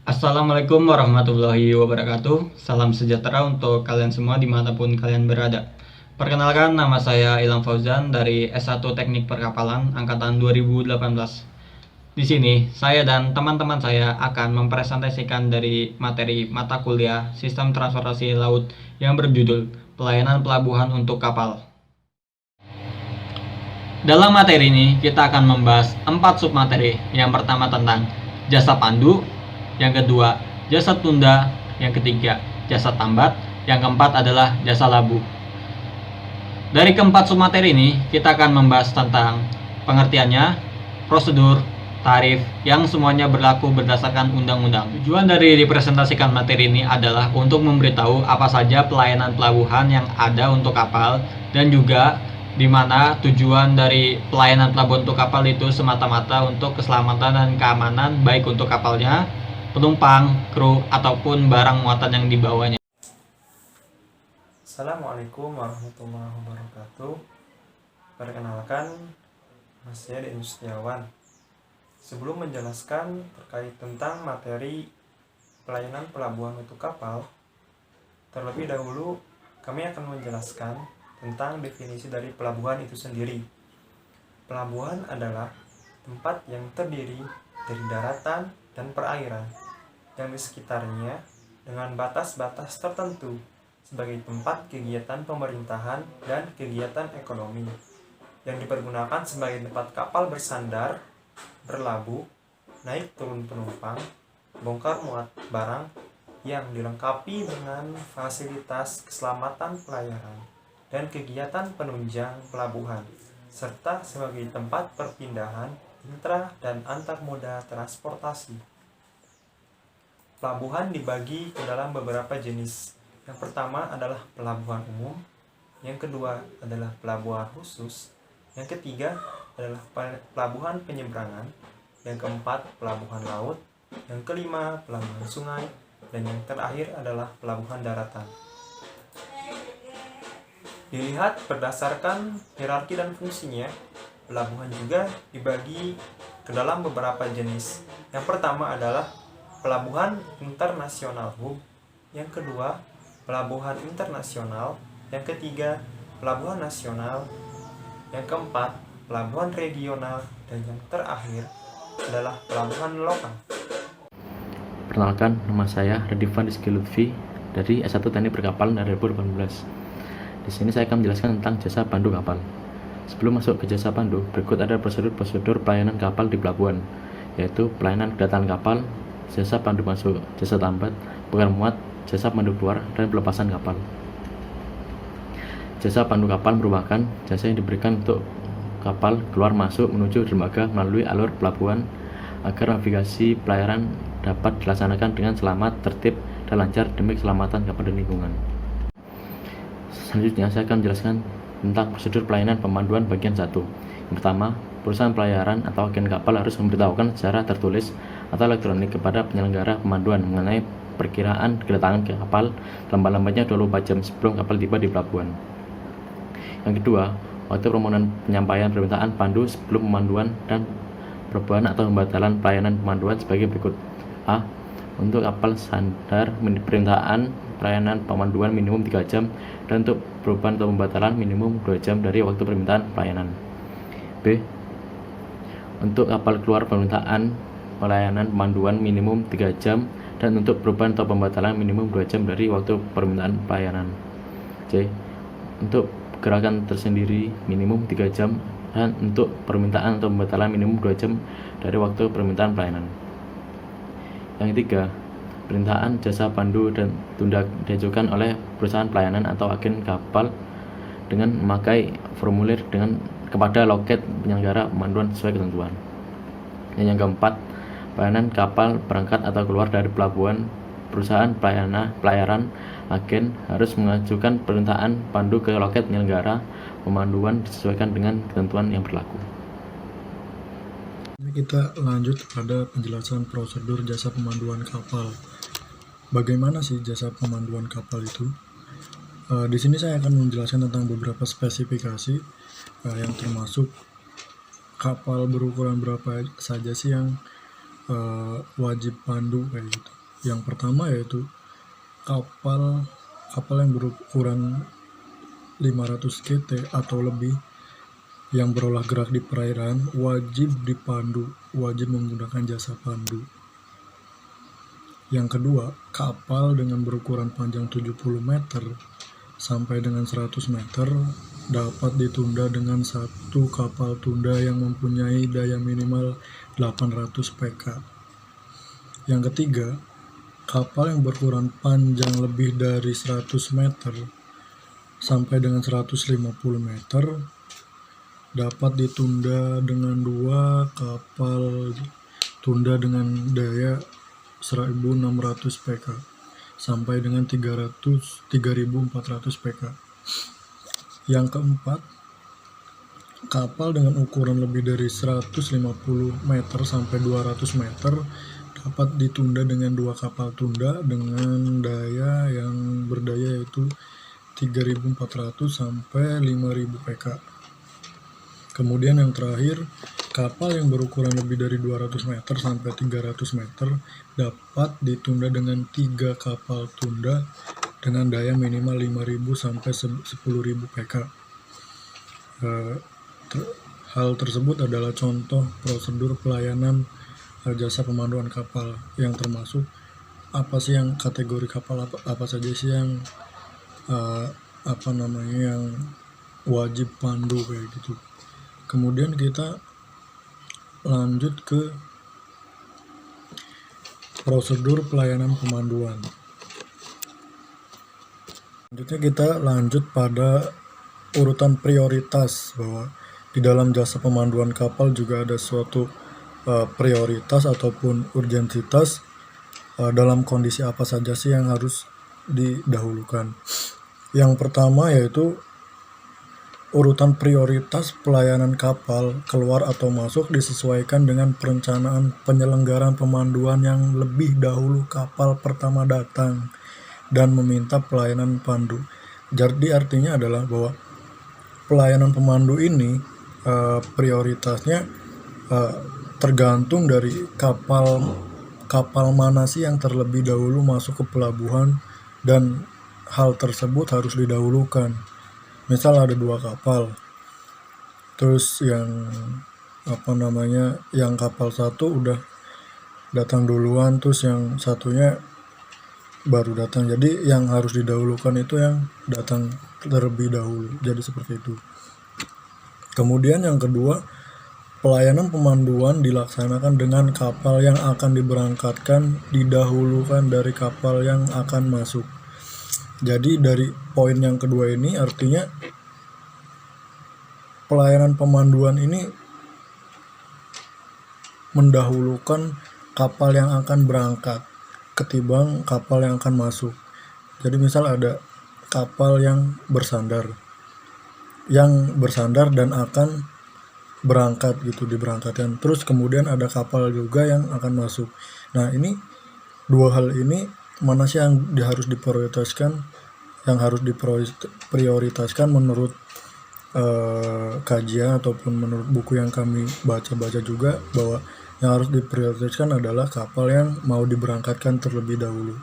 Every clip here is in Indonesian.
Assalamualaikum warahmatullahi wabarakatuh. Salam sejahtera untuk kalian semua dimanapun kalian berada. Perkenalkan, nama saya Ilham Fauzan dari S1 Teknik Perkapalan Angkatan 2018. Di sini, saya dan teman-teman saya akan mempresentasikan dari materi mata kuliah Sistem Transportasi Laut yang berjudul Pelayanan Pelabuhan untuk Kapal. Dalam materi ini, kita akan membahas 4 submateri. Yang pertama tentang jasa pandu, yang kedua jasa tunda, yang ketiga jasa tambat, yang keempat adalah jasa labu. Dari keempat submateri ini, kita akan membahas tentang pengertiannya, prosedur, tarif, yang semuanya berlaku berdasarkan undang-undang. Tujuan dari dipresentasikan materi ini adalah untuk memberitahu apa saja pelayanan pelabuhan yang ada untuk kapal, dan juga di mana tujuan dari pelayanan pelabuhan untuk kapal itu semata-mata untuk keselamatan dan keamanan baik untuk kapalnya, penumpang, kru, ataupun barang muatan yang dibawanya. Assalamualaikum warahmatullahi wabarakatuh. Perkenalkan, saya Deddy Setiawan. Sebelum menjelaskan terkait tentang materi pelayanan pelabuhan untuk kapal, terlebih dahulu kami akan menjelaskan tentang definisi dari pelabuhan itu sendiri. Pelabuhan adalah tempat yang terdiri dari daratan dan perairan, yang di sekitarnya dengan batas-batas tertentu sebagai tempat kegiatan pemerintahan dan kegiatan ekonomi, yang dipergunakan sebagai tempat kapal bersandar, berlabuh, naik turun penumpang, bongkar muat barang, yang dilengkapi dengan fasilitas keselamatan pelayaran dan kegiatan penunjang pelabuhan, serta sebagai tempat perpindahan intra dan antar moda transportasi. Pelabuhan dibagi ke dalam beberapa jenis. Yang pertama adalah pelabuhan umum, yang kedua adalah pelabuhan khusus, yang ketiga adalah pelabuhan penyeberangan, yang keempat pelabuhan laut, yang kelima pelabuhan sungai, dan yang terakhir adalah pelabuhan daratan. Dilihat berdasarkan hierarki dan fungsinya, pelabuhan juga dibagi ke dalam beberapa jenis. Yang pertama adalah pelabuhan internasional hub, yang kedua pelabuhan internasional, yang ketiga pelabuhan nasional, yang keempat pelabuhan regional, dan yang terakhir adalah pelabuhan lokal. Perkenalkan, nama saya Radifan Rizky Lutfi dari S1 Teknik Perkapalan 2018. Di sini saya akan menjelaskan tentang jasa pandu kapal. Sebelum masuk ke jasa pandu, berikut ada prosedur-prosedur pelayanan kapal di pelabuhan, yaitu pelayanan kedatangan kapal, jasa pandu masuk, jasa tambat, bongkar muat, jasa pandu keluar, dan pelepasan kapal. Jasa pandu kapal merupakan jasa yang diberikan untuk kapal keluar masuk menuju dermaga melalui alur pelabuhan agar navigasi pelayaran dapat dilaksanakan dengan selamat, tertib, dan lancar demi keselamatan kapal dan lingkungan. Selanjutnya saya akan menjelaskan tentang prosedur pelayanan pemanduan bagian 1. Yang pertama, perusahaan pelayaran atau agen kapal harus memberitahukan secara tertulis atau elektronik kepada penyelenggara pemanduan mengenai perkiraan kedatangan ke kapal lambat-lambatnya 24 jam sebelum kapal tiba di pelabuhan. Yang kedua, waktu permohonan penyampaian permintaan pandu sebelum pemanduan dan perubahan atau pembatalan pelayanan pemanduan sebagai berikut. A. Untuk kapal standar permintaan pelayanan pemanduan minimum 3 jam dan untuk perubahan atau pembatalan minimum 2 jam dari waktu permintaan pelayanan. B. Untuk kapal keluar permintaan pelayanan pemanduan minimum 3 jam dan untuk perubahan atau pembatalan minimum 2 jam dari waktu permintaan pelayanan. C. Untuk gerakan tersendiri minimum 3 jam dan untuk permintaan atau pembatalan minimum 2 jam dari waktu permintaan pelayanan. Yang ketiga, permintaan jasa pandu dan tunda diajukan oleh perusahaan pelayanan atau agen kapal dengan memakai formulir dengan kepada loket penyelenggara pemanduan sesuai ketentuan. Dan yang keempat, pelayanan kapal berangkat atau keluar dari pelabuhan, perusahaan pelayaran agen harus mengajukan permintaan pandu ke loket penyelenggara pemanduan disesuaikan dengan ketentuan yang berlaku. Kita lanjut pada penjelasan prosedur jasa pemanduan kapal. Bagaimana sih jasa pemanduan kapal itu? Di sini saya akan menjelaskan tentang beberapa spesifikasi yang termasuk kapal berukuran berapa saja sih yang wajib pandu kayak gitu. Yang pertama yaitu kapal yang berukuran 500 kt atau lebih yang berolah gerak di perairan wajib dipandu, wajib menggunakan jasa pandu. Yang kedua, kapal dengan berukuran panjang 70 meter sampai dengan 100 meter dapat ditunda dengan satu kapal tunda yang mempunyai daya minimal 800 pk. Yang ketiga, kapal yang berukuran panjang lebih dari 100 meter sampai dengan 150 meter dapat ditunda dengan dua kapal tunda dengan daya 1600 pk sampai dengan 3400 pk. Yang keempat, kapal dengan ukuran lebih dari 150 meter sampai 200 meter dapat ditunda dengan dua kapal tunda dengan daya yang berdaya yaitu 3400 sampai 5000 pk. Kemudian yang terakhir, kapal yang berukuran lebih dari 200 meter sampai 300 meter dapat ditunda dengan 3 kapal tunda dengan daya minimal 5000 sampai 10000 pk. Hal tersebut adalah contoh prosedur pelayanan jasa pemanduan kapal yang termasuk apa sih yang kategori kapal apa saja sih yang yang wajib pandu kayak gitu. Kemudian kita lanjut ke prosedur pelayanan pemanduan. Selanjutnya kita lanjut pada urutan prioritas, bahwa di dalam jasa pemanduan kapal juga ada suatu prioritas ataupun urgensitas dalam kondisi apa saja sih yang harus didahulukan. Yang pertama yaitu urutan prioritas pelayanan kapal keluar atau masuk disesuaikan dengan perencanaan penyelenggaraan pemanduan yang lebih dahulu kapal pertama datang dan meminta pelayanan pandu. Jadi artinya adalah bahwa pelayanan pemandu ini prioritasnya tergantung dari kapal mana sih yang terlebih dahulu masuk ke pelabuhan, dan hal tersebut harus didahulukan. Misal ada dua kapal, terus yang kapal satu udah datang duluan, terus yang satunya baru datang. Jadi yang harus didahulukan itu yang datang terlebih dahulu. Jadi seperti itu. Kemudian yang kedua, pelayanan pemanduan dilaksanakan dengan kapal yang akan diberangkatkan didahulukan dari kapal yang akan masuk. Jadi dari poin yang kedua ini artinya pelayanan pemanduan ini mendahulukan kapal yang akan berangkat ketimbang kapal yang akan masuk. Jadi misal ada kapal yang bersandar dan akan berangkat gitu, diberangkatkan. Terus kemudian ada kapal juga yang akan masuk. Nah, ini dua hal ini mana sih yang harus diprioritaskan? Yang harus diprioritaskan menurut kajian ataupun menurut buku yang kami baca juga, bahwa yang harus diprioritaskan adalah kapal yang mau diberangkatkan terlebih dahulu.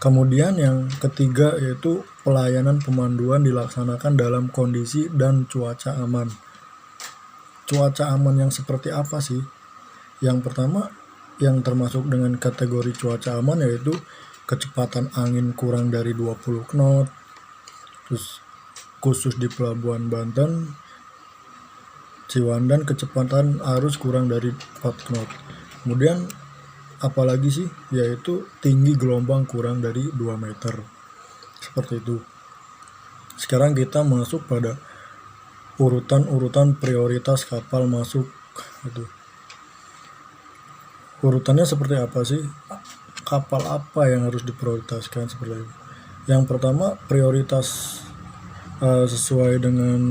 Kemudian yang ketiga yaitu pelayanan pemanduan dilaksanakan dalam kondisi dan cuaca aman. Cuaca aman yang seperti apa sih? Yang pertama yang termasuk dengan kategori cuaca aman yaitu kecepatan angin kurang dari 20 knot, terus khusus di Pelabuhan Banten, Ciwandan kecepatan arus kurang dari 4 knot. Kemudian apalagi sih, yaitu tinggi gelombang kurang dari 2 meter. Seperti itu. Sekarang kita masuk pada urutan prioritas kapal masuk gitu. Urutannya seperti apa sih? Kapal apa yang harus diprioritaskan seperti itu? Yang pertama, prioritas sesuai dengan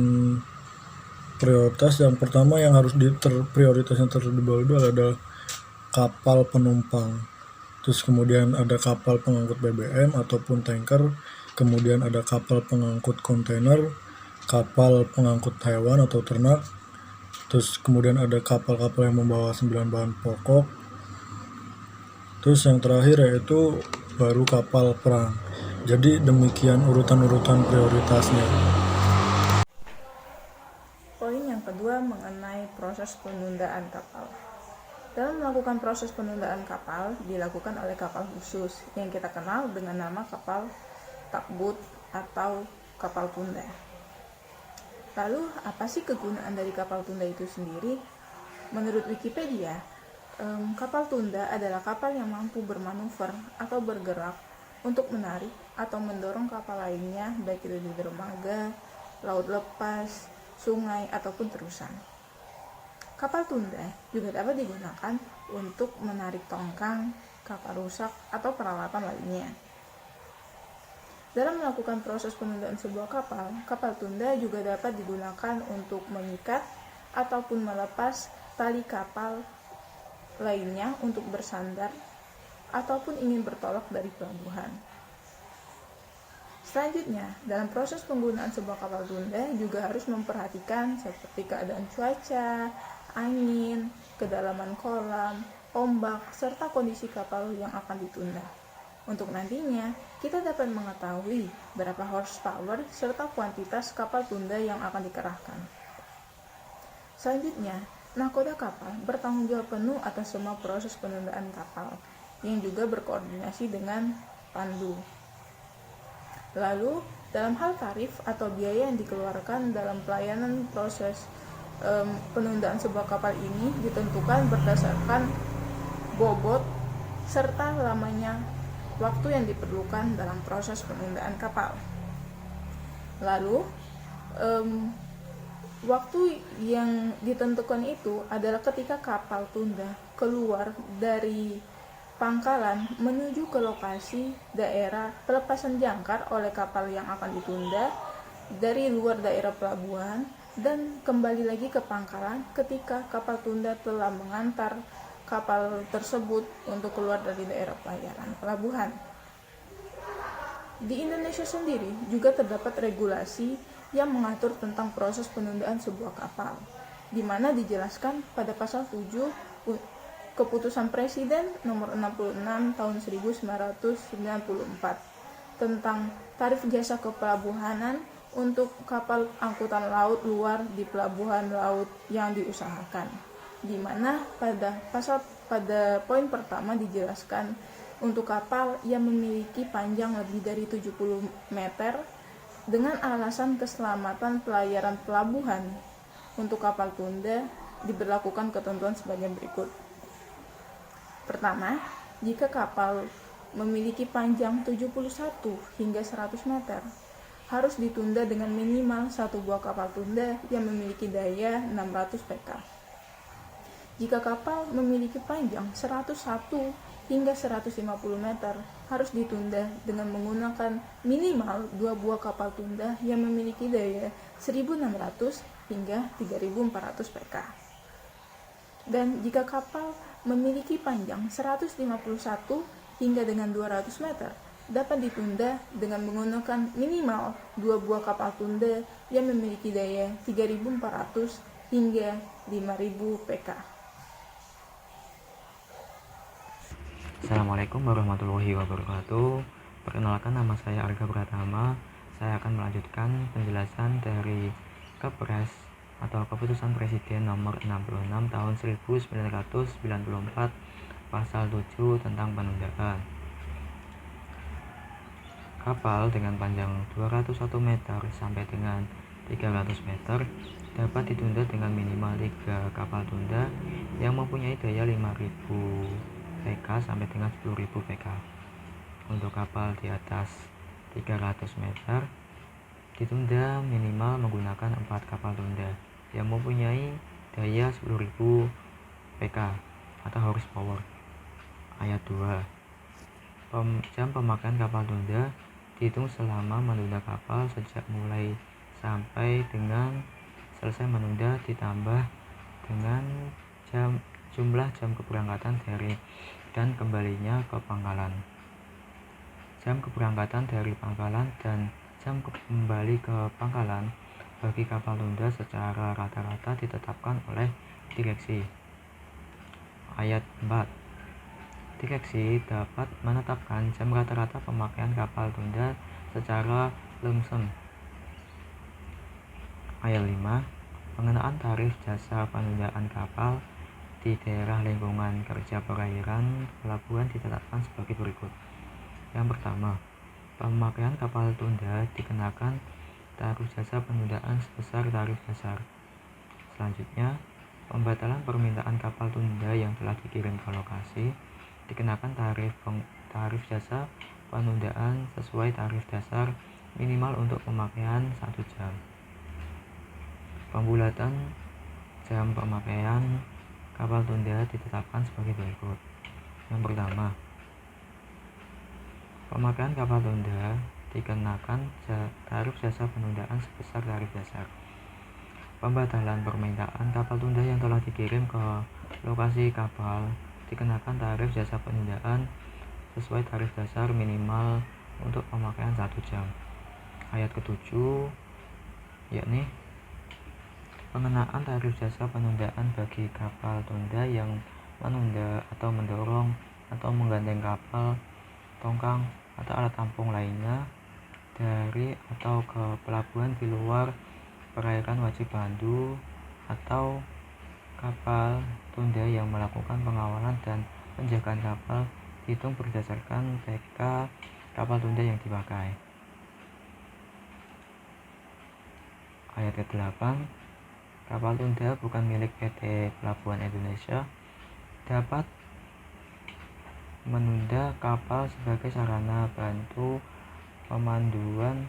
prioritas. Yang pertama yang harus prioritasnya terlebih dahulu adalah kapal penumpang. Terus kemudian ada kapal pengangkut BBM ataupun tanker. Kemudian ada kapal pengangkut kontainer, kapal pengangkut hewan atau ternak. Terus kemudian ada kapal-kapal yang membawa 9 bahan pokok. Terus yang terakhir yaitu baru kapal perang. Jadi demikian urutan-urutan prioritasnya. Poin yang kedua mengenai proses penundaan kapal. Dalam melakukan proses penundaan kapal dilakukan oleh kapal khusus yang kita kenal dengan nama kapal takbut atau kapal tunda. Lalu apa sih kegunaan dari kapal tunda itu sendiri? Menurut Wikipedia, kapal tunda adalah kapal yang mampu bermanuver atau bergerak untuk menarik atau mendorong kapal lainnya, baik itu di dermaga, laut lepas, sungai, ataupun terusan. Kapal tunda juga dapat digunakan untuk menarik tongkang, kapal rusak, atau peralatan lainnya. Dalam melakukan proses penundaan sebuah kapal tunda juga dapat digunakan untuk mengikat ataupun melepas tali kapal lainnya untuk bersandar ataupun ingin bertolak dari pelabuhan. Selanjutnya, dalam proses penggunaan sebuah kapal tunda juga harus memperhatikan seperti keadaan cuaca, angin, kedalaman kolam, ombak, serta kondisi kapal yang akan ditunda. Untuk nantinya, kita dapat mengetahui berapa horsepower serta kuantitas kapal tunda yang akan dikerahkan. Selanjutnya, nahkoda kapal bertanggung jawab penuh atas semua proses penundaan kapal, yang juga berkoordinasi dengan pandu. Lalu, dalam hal tarif atau biaya yang dikeluarkan dalam pelayanan proses penundaan sebuah kapal ini ditentukan berdasarkan bobot serta lamanya waktu yang diperlukan dalam proses penundaan kapal. Lalu, waktu yang ditentukan itu adalah ketika kapal tunda keluar dari pangkalan menuju ke lokasi daerah pelepasan jangkar oleh kapal yang akan ditunda dari luar daerah pelabuhan dan kembali lagi ke pangkalan ketika kapal tunda telah mengantar kapal tersebut untuk keluar dari daerah pelabuhan. Di Indonesia sendiri juga terdapat regulasi yang mengatur tentang proses penundaan sebuah kapal, di mana dijelaskan pada pasal 7 Keputusan Presiden nomor 66 tahun 1994 tentang tarif jasa kepelabuhanan untuk kapal angkutan laut luar di pelabuhan laut yang diusahakan, di mana pada poin pertama dijelaskan untuk kapal yang memiliki panjang lebih dari 70 meter dengan alasan keselamatan pelayaran pelabuhan. Untuk kapal tunda diberlakukan ketentuan sebagai berikut. Pertama, jika kapal memiliki panjang 71 hingga 100 meter, harus ditunda dengan minimal satu buah kapal tunda yang memiliki daya 600 pk. Jika kapal memiliki panjang 101 hingga 150 meter, harus ditunda dengan menggunakan minimal 2 buah kapal tunda yang memiliki daya 1600 hingga 3400 pk. Dan jika kapal memiliki panjang 151 hingga dengan 200 meter, dapat ditunda dengan menggunakan minimal 2 buah kapal tunda yang memiliki daya 3400 hingga 5000 pk. Assalamualaikum warahmatullahi wabarakatuh. Perkenalkan, nama saya Arga Pratama. Saya akan melanjutkan penjelasan dari Kepres atau Keputusan Presiden nomor 66 tahun 1994 pasal 7 tentang penundaan. Kapal dengan panjang 201 meter sampai dengan 300 meter dapat ditunda dengan minimal 3 kapal tunda yang mempunyai daya 5000 pk sampai dengan 10.000 pk. Untuk kapal di atas 300 meter ditunda minimal menggunakan 4 kapal tunda yang mempunyai daya 10.000 pk atau horsepower. Ayat 2. Jam pemakaian kapal tunda dihitung selama menunda kapal sejak mulai sampai dengan selesai menunda ditambah dengan jumlah jam keberangkatan dari dan kembalinya ke pangkalan. Jam keberangkatan dari pangkalan dan jam kembali ke pangkalan bagi kapal tunda secara rata-rata ditetapkan oleh direksi. Ayat 4. Direksi dapat menetapkan jam rata-rata pemakaian kapal tunda secara lumsem. Ayat 5. Pengenaan tarif jasa penundaan kapal di daerah lingkungan kerja perairan pelabuhan ditetapkan sebagai berikut. Yang pertama, pemakaian kapal tunda dikenakan tarif jasa penundaan sebesar tarif dasar. Selanjutnya, pembatalan permintaan kapal tunda yang telah dikirim ke lokasi dikenakan tarif jasa penundaan sesuai tarif dasar minimal untuk pemakaian 1 jam. Pembulatan jam pemakaian kapal tunda ditetapkan sebagai berikut. Yang pertama, pemakaian kapal tunda dikenakan tarif jasa penundaan sebesar tarif dasar. Pembatalan permintaan kapal tunda yang telah dikirim ke lokasi kapal dikenakan tarif jasa penundaan sesuai tarif dasar minimal untuk pemakaian 1 jam. Ayat ke-7 yakni pengenaan tarif jasa penundaan bagi kapal tunda yang menunda atau mendorong atau menggandeng kapal, tongkang, atau alat tampung lainnya dari atau ke pelabuhan di luar perairan wajib pandu, atau kapal tunda yang melakukan pengawalan dan penjagaan kapal dihitung berdasarkan PK kapal tunda yang dipakai. Ayat ke-8, kapal tunda bukan milik PT Pelabuhan Indonesia dapat menunda kapal sebagai sarana bantu pemanduan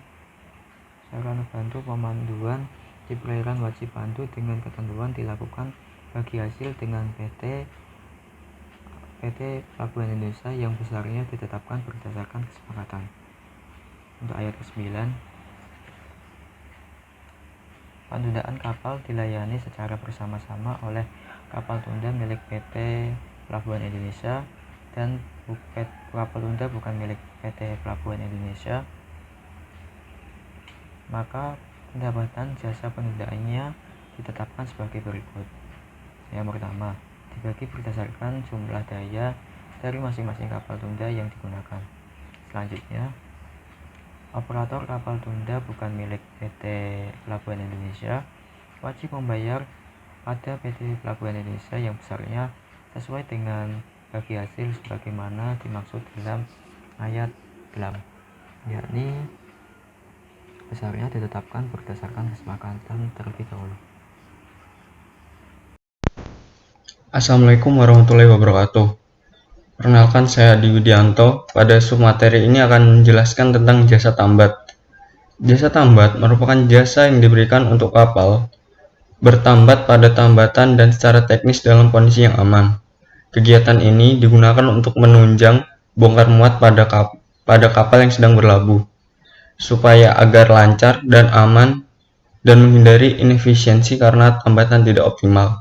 di perairan wajib pandu dengan ketentuan dilakukan bagi hasil dengan PT Pelabuhan Indonesia yang besarnya ditetapkan berdasarkan kesepakatan. Untuk ayat ke-9, penundaan kapal dilayani secara bersama-sama oleh kapal tunda milik PT Pelabuhan Indonesia dan kapal tunda bukan milik PT Pelabuhan Indonesia, maka pendapatan jasa penundaannya ditetapkan sebagai berikut. Yang pertama, dibagi berdasarkan jumlah daya dari masing-masing kapal tunda yang digunakan. Selanjutnya, operator kapal tunda bukan milik PT Pelabuhan Indonesia wajib membayar pada PT Pelabuhan Indonesia yang besarnya sesuai dengan bagi hasil sebagaimana dimaksud dalam ayat 6, yakni besarnya ditetapkan berdasarkan kesepakatan terlebih dahulu. Assalamualaikum warahmatullahi wabarakatuh. Perkenalkan, saya Adi Widianto. Pada submateri ini akan menjelaskan tentang jasa tambat. Jasa tambat merupakan jasa yang diberikan untuk kapal bertambat pada tambatan dan secara teknis dalam kondisi yang aman. Kegiatan ini digunakan untuk menunjang bongkar muat pada kapal yang sedang berlabuh, supaya agar lancar dan aman dan menghindari inefisiensi karena tambatan tidak optimal.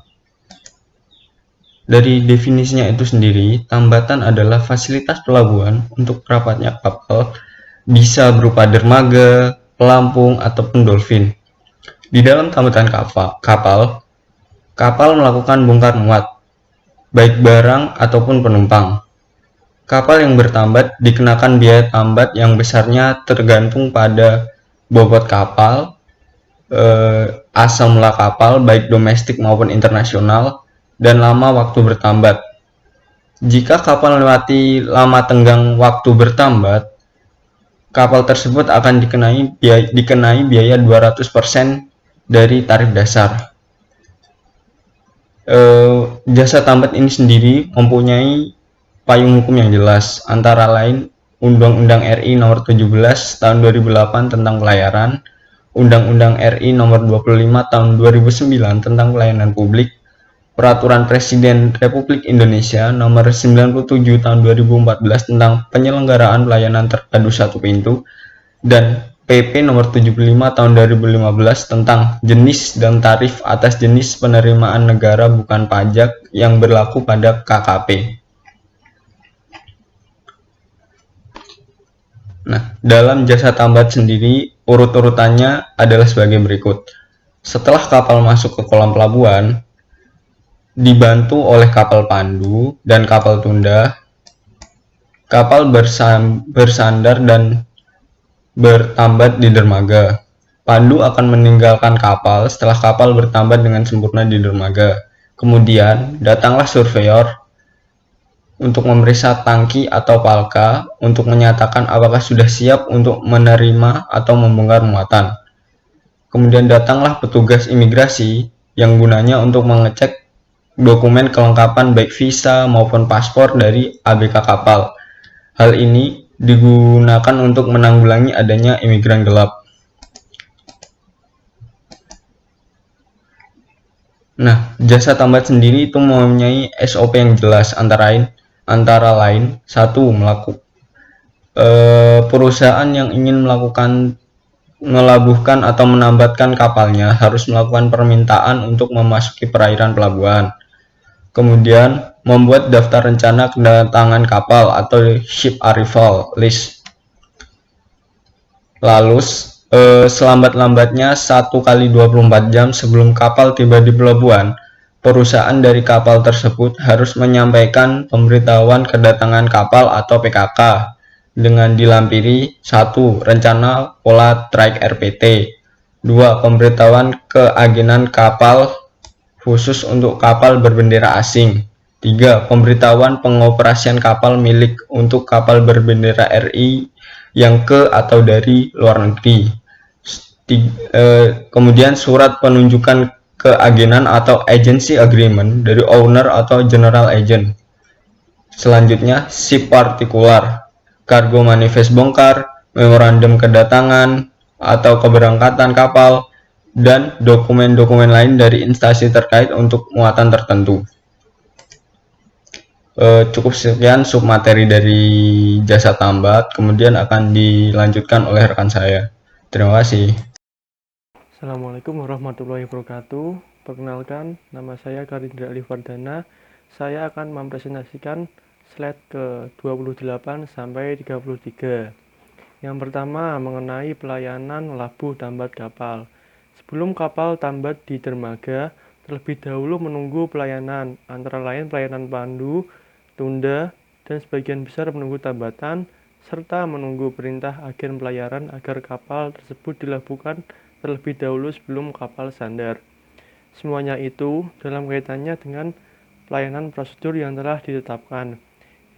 Dari definisinya itu sendiri, tambatan adalah fasilitas pelabuhan untuk rapatnya kapal, bisa berupa dermaga, pelampung, ataupun dolphin. Di dalam tambatan kapal melakukan bongkar muat, baik barang ataupun penumpang. Kapal yang bertambat dikenakan biaya tambat yang besarnya tergantung pada bobot kapal, asal mula kapal, baik domestik maupun internasional, dan lama waktu bertambat. Jika kapal melewati lama tenggang waktu bertambat, kapal tersebut akan dikenai biaya 200% dari tarif dasar. Jasa tambat ini sendiri mempunyai payung hukum yang jelas, antara lain Undang-Undang RI Nomor 17 Tahun 2008 tentang pelayaran, Undang-Undang RI Nomor 25 Tahun 2009 tentang pelayanan publik, Peraturan Presiden Republik Indonesia Nomor 97 Tahun 2014 tentang penyelenggaraan pelayanan terpadu satu pintu, dan PP Nomor 75 Tahun 2015 tentang jenis dan tarif atas jenis penerimaan negara bukan pajak yang berlaku pada KKP. Nah, dalam jasa tambat sendiri, urut-urutannya adalah sebagai berikut. Setelah kapal masuk ke kolam pelabuhan, dibantu oleh kapal pandu dan kapal tunda kapal bersandar dan bertambat di dermaga. Pandu akan meninggalkan kapal setelah kapal bertambat dengan sempurna di dermaga. Kemudian, datanglah surveyor untuk memeriksa tangki atau palka untuk menyatakan apakah sudah siap untuk menerima atau membongkar muatan. Kemudian datanglah petugas imigrasi yang gunanya untuk mengecek dokumen kelengkapan baik visa maupun paspor dari ABK kapal. Hal ini digunakan untuk menanggulangi adanya imigran gelap. Nah, jasa tambat sendiri itu mempunyai SOP yang jelas, antara lain satu, perusahaan yang ingin melabuhkan atau menambatkan kapalnya harus melakukan permintaan untuk memasuki perairan pelabuhan. Kemudian membuat daftar rencana kedatangan kapal atau ship arrival list. Lalu selambat-lambatnya 1x24 jam sebelum kapal tiba di pelabuhan, perusahaan dari kapal tersebut harus menyampaikan pemberitahuan kedatangan kapal atau PKK dengan dilampiri 1. Rencana pola traik RPT, 2. Pemberitahuan keagenan kapal khusus untuk kapal berbendera asing, 3. Pemberitahuan pengoperasian kapal milik untuk kapal berbendera RI yang ke atau dari luar negeri. Kemudian surat penunjukan keagenan atau agency agreement dari owner atau general agent. Selanjutnya ship partikular, cargo manifest bongkar, memorandum kedatangan atau keberangkatan kapal, dan dokumen-dokumen lain dari instansi terkait untuk muatan tertentu. Cukup sekian submateri dari jasa tambat, kemudian akan dilanjutkan oleh rekan saya. Terima kasih. Assalamualaikum warahmatullahi wabarakatuh. Perkenalkan, nama saya Karindra Alifardana. Saya akan mempresentasikan slide ke-28 sampai 33. Yang pertama mengenai pelayanan labuh tambat kapal. Sebelum kapal tambat di dermaga, terlebih dahulu menunggu pelayanan, antara lain pelayanan pandu, tunda, dan sebagian besar menunggu tambatan, serta menunggu perintah agen pelayaran agar kapal tersebut dilabuhkan terlebih dahulu sebelum kapal sandar. Semuanya itu dalam kaitannya dengan pelayanan prosedur yang telah ditetapkan,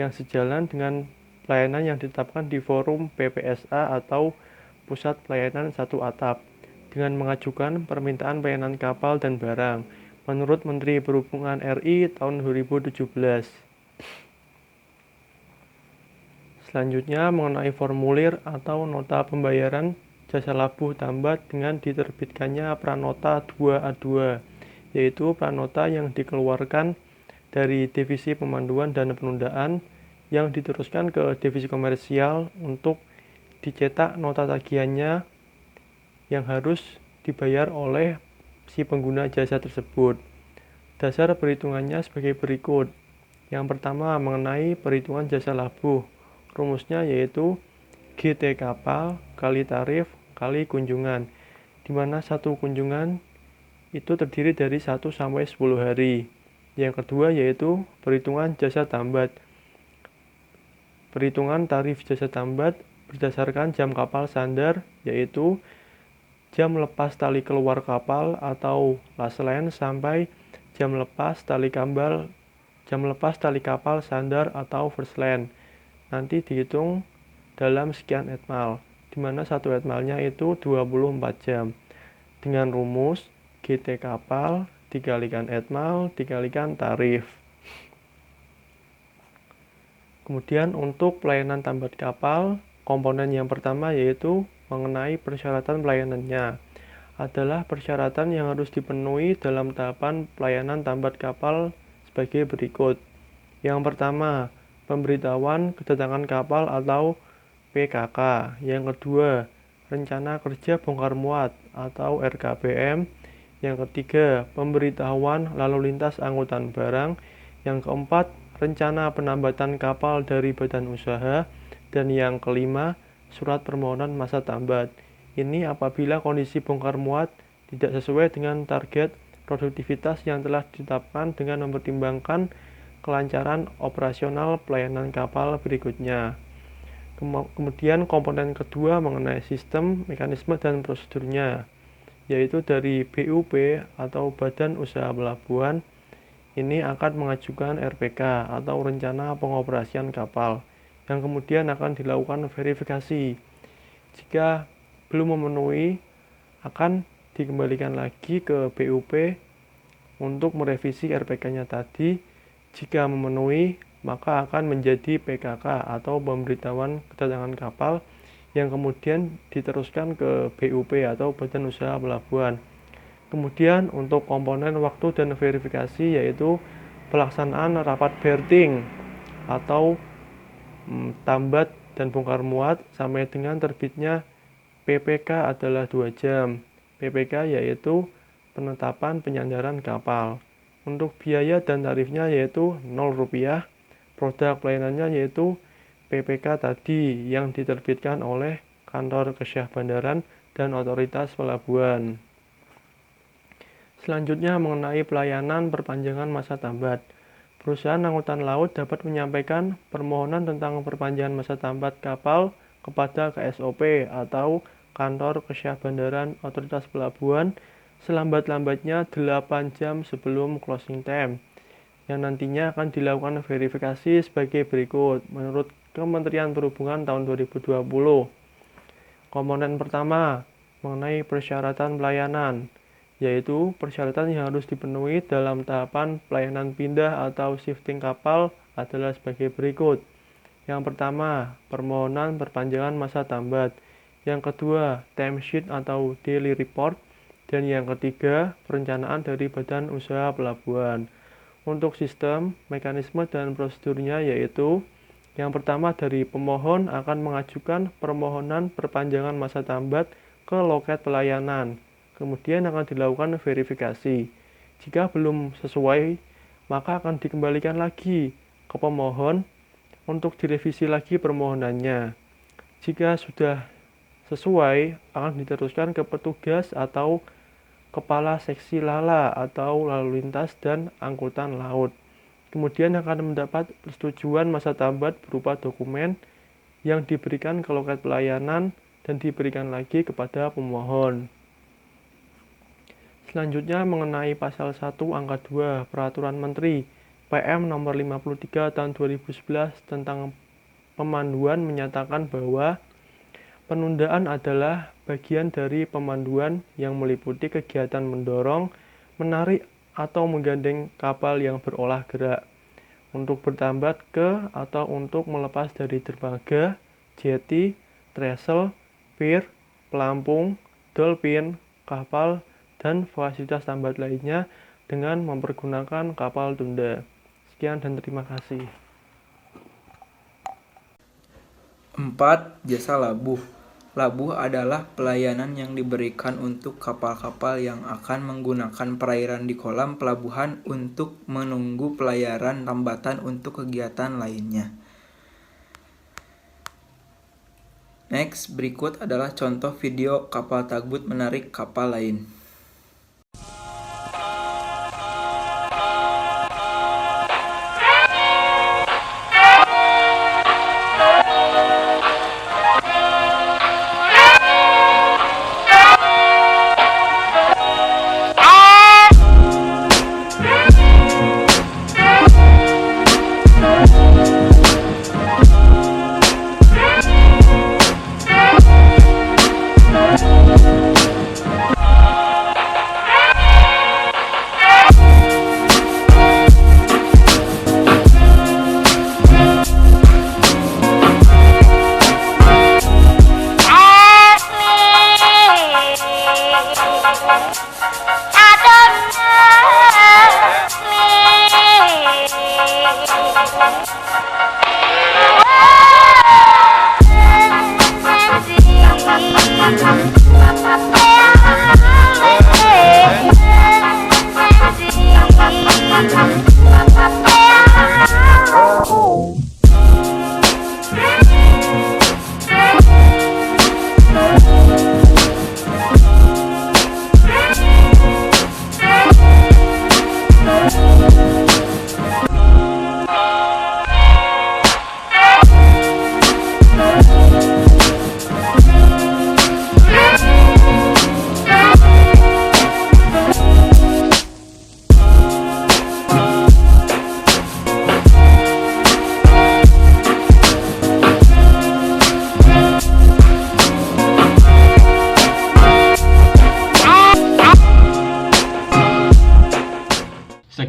yang sejalan dengan pelayanan yang ditetapkan di forum PPSA atau Pusat Pelayanan Satu Atap, dengan mengajukan permintaan pelayanan kapal dan barang menurut Menteri Perhubungan RI tahun 2017. Selanjutnya mengenai formulir atau nota pembayaran jasa labuh tambat dengan diterbitkannya Pranota 2A2, yaitu pranota yang dikeluarkan dari Divisi Pemanduan dan Penundaan yang diteruskan ke Divisi Komersial untuk dicetak nota tagihannya yang harus dibayar oleh si pengguna jasa tersebut. Dasar perhitungannya sebagai berikut. Yang pertama mengenai perhitungan jasa labuh. Rumusnya yaitu GT kapal kali tarif kali kunjungan, di mana satu kunjungan itu terdiri dari 1 sampai 10 hari. Yang kedua yaitu perhitungan jasa tambat. Perhitungan tarif jasa tambat berdasarkan jam kapal sandar, yaitu jam lepas tali keluar kapal atau last line sampai jam lepas tali kapal sandar atau first line. Nanti dihitung dalam sekian etmal, di mana satu etmalnya itu 24 jam. Dengan rumus GT kapal dikalikan etmal dikalikan tarif. Kemudian untuk pelayanan tambat kapal, komponen yang pertama yaitu mengenai persyaratan pelayanannya. Adalah persyaratan yang harus dipenuhi dalam tahapan pelayanan tambat kapal sebagai berikut. Yang pertama, pemberitahuan kedatangan kapal atau PKK. Yang kedua, rencana kerja bongkar muat atau RKBM. Yang ketiga, pemberitahuan lalu lintas angkutan barang. Yang keempat, rencana penambatan kapal dari badan usaha. Dan yang kelima, surat permohonan masa tambat. Ini apabila kondisi bongkar muat tidak sesuai dengan target produktivitas yang telah ditetapkan dengan mempertimbangkan kelancaran operasional pelayanan kapal berikutnya. Kemudian komponen kedua mengenai sistem, mekanisme, dan prosedurnya, yaitu dari BUP atau Badan Usaha Pelabuhan. Ini akan mengajukan RPK atau Rencana Pengoperasian Kapal, yang kemudian akan dilakukan verifikasi. Jika belum memenuhi, akan dikembalikan lagi ke BUP untuk merevisi RPK-nya tadi. Jika memenuhi, maka akan menjadi PKK atau pemberitahuan kedatangan kapal, yang kemudian diteruskan ke BUP atau Badan Usaha Pelabuhan. Kemudian untuk komponen waktu dan verifikasi, yaitu pelaksanaan rapat berthing atau tambat dan bongkar muat sampai dengan terbitnya PPK adalah 2 jam. PPK yaitu penetapan penyandaran kapal. Untuk biaya dan tarifnya yaitu Rp0. Produk pelayanannya yaitu PPK tadi yang diterbitkan oleh Kantor Kesyah Bandaran dan Otoritas Pelabuhan. Selanjutnya mengenai pelayanan perpanjangan masa tambat. Perusahaan angkutan laut dapat menyampaikan permohonan tentang perpanjangan masa tambat kapal kepada KSOP atau Kantor Kesyah Bandaran Otoritas Pelabuhan selambat-lambatnya 8 jam sebelum closing time, yang nantinya akan dilakukan verifikasi sebagai berikut menurut Kementerian Perhubungan tahun 2020. Komponen pertama mengenai persyaratan pelayanan, yaitu persyaratan yang harus dipenuhi dalam tahapan pelayanan pindah atau shifting kapal adalah sebagai berikut. Yang pertama, permohonan perpanjangan masa tambat. Yang kedua, timesheet atau daily report. Dan yang ketiga, perencanaan dari Badan Usaha Pelabuhan. Untuk sistem, mekanisme, dan prosedurnya yaitu yang pertama, dari pemohon akan mengajukan permohonan perpanjangan masa tambat ke loket pelayanan. Kemudian akan dilakukan verifikasi. Jika belum sesuai, maka akan dikembalikan lagi ke pemohon untuk direvisi lagi permohonannya. Jika sudah sesuai, akan diteruskan ke petugas atau kepala seksi LALA atau lalu lintas dan angkutan laut. Kemudian akan mendapat persetujuan masa tambat berupa dokumen yang diberikan ke loket pelayanan dan diberikan lagi kepada pemohon. Selanjutnya mengenai pasal 1 angka 2 Peraturan Menteri PM nomor 53 tahun 2011 tentang pemanduan menyatakan bahwa penundaan adalah bagian dari pemanduan yang meliputi kegiatan mendorong, menarik, atau menggandeng kapal yang berolah gerak untuk bertambat ke atau untuk melepas dari dermaga, jeti, trestle, pier, pelampung, dolphin, kapal, dan fasilitas tambat lainnya dengan mempergunakan kapal tunda. Sekian dan terima kasih. 4. Jasa labuh. Labuh adalah pelayanan yang diberikan untuk kapal-kapal yang akan menggunakan perairan di kolam pelabuhan untuk menunggu pelayaran tambatan untuk kegiatan lainnya. Next, berikut adalah contoh video kapal tugboat menarik kapal lain.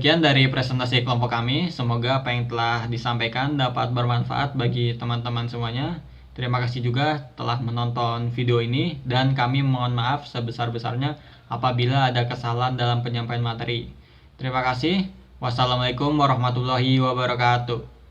Sekian dari presentasi kelompok kami. Semoga apa yang telah disampaikan dapat bermanfaat bagi teman-teman semuanya. Terima kasih juga telah menonton video ini, dan kami mohon maaf sebesar-besarnya apabila ada kesalahan dalam penyampaian materi. Terima kasih. Wassalamualaikum warahmatullahi wabarakatuh.